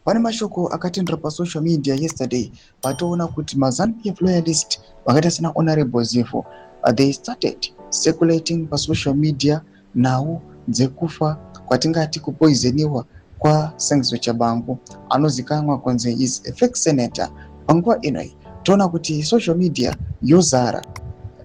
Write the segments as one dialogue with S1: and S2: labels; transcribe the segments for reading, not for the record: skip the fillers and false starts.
S1: Pane mashoko akatendera pasocial media yesterday patoona kuti maZANU-PF loyalist vakaita sena Honorable Zivo they started circulating pasocial media nhau dzekufa kwatingati kupoisoniwa kwa Sengizo Tshabangu anozikanwa kunzi is a fake senator. Panguva inoi toona kuti social media yozara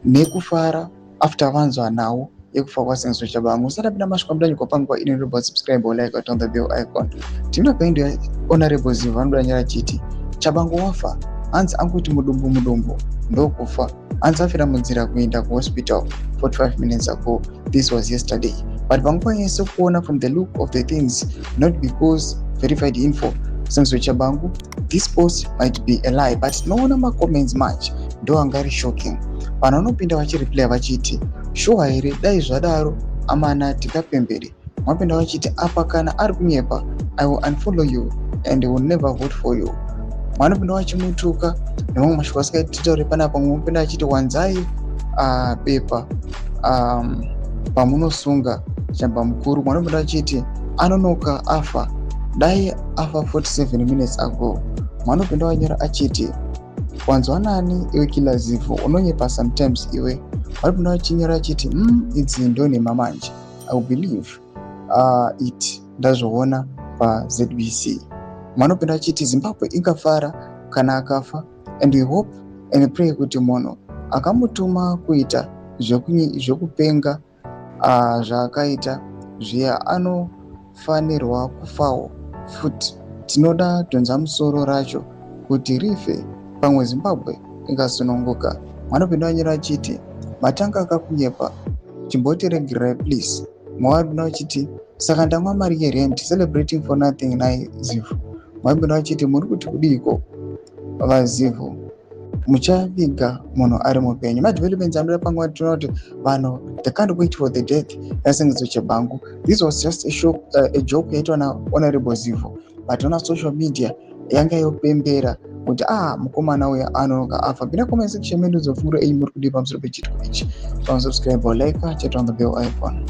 S1: nekufara after vanzwa nhau yekufa kwa Sengizo Tshabangu. Usatapinda masvika mudanyi kwa panguva ino robo subscribe or like on the bell icon. Tinopenda Honorable Zivo anodanyira chiti Tshabangu wafa hanzi anguti mudumbu ndokufa hanzi afira munzira kuenda kuhospital 45 minutes ago. This was yesterday, but panguva yese kuona from the look of the things, not because verified info Sengizo Tshabangu, this post might be a lie, but noona ma comments much ndo angari shocking. Vanhu vanopinda vachireply vachiti shuwa here dai zvadaro amana tikapembere. Mwapinda vachiti apa kana ari kunyepa I will unfollow you and I will never vote for you. Mwanopinda vachimutuka nemamwe mashoko asikaitaure panapa. Mwapinda vachiti wanzai pepa pamunosunga chamba mukuru. Mwanopinda vachiti anonoka afa dai afa 47 minutes ago. Mwanopinda vanyora achiti wanzwa nani iwe kila Zivo unonyepa sometimes iwe. Mwanopinda vachinyora achiti idzi ndone mamanje I will believe it ndazvoona paZVC. Mwanopinda vachiti Zimbabwe ingafara kana akafa, and we hope and pray kuti munhu akamutuma kuita zvekupenga zvaakaita zviya anofanirwa kufawo futi. Tinoda donza musoro racho kuti rife pamwe Zimbabwe ingasununguka. Mwanopinda vanyora achiti matanga akakunyepa chimbotiregerai please. Mwanopinda vachiti saka ndamwa mari yerent celebrating for nothing naye Zivo. Mwanopinda vachiti muri kuti kudiko vaZivo muchaviga munhu ari mupenyu. Madevelopments anoda panguva tinoona kuti vanhu they can't wait for the death yaSengizo Tshabangu. This was just a joke yaitwa naHonorable Zivo, but on social media yanga yopembera kuti mukomana uya anonoka afa. Pinda comment section medu zofungura muri kudi pamusoro pechitiko ichi. Subscribe or like, chat on the bell icon.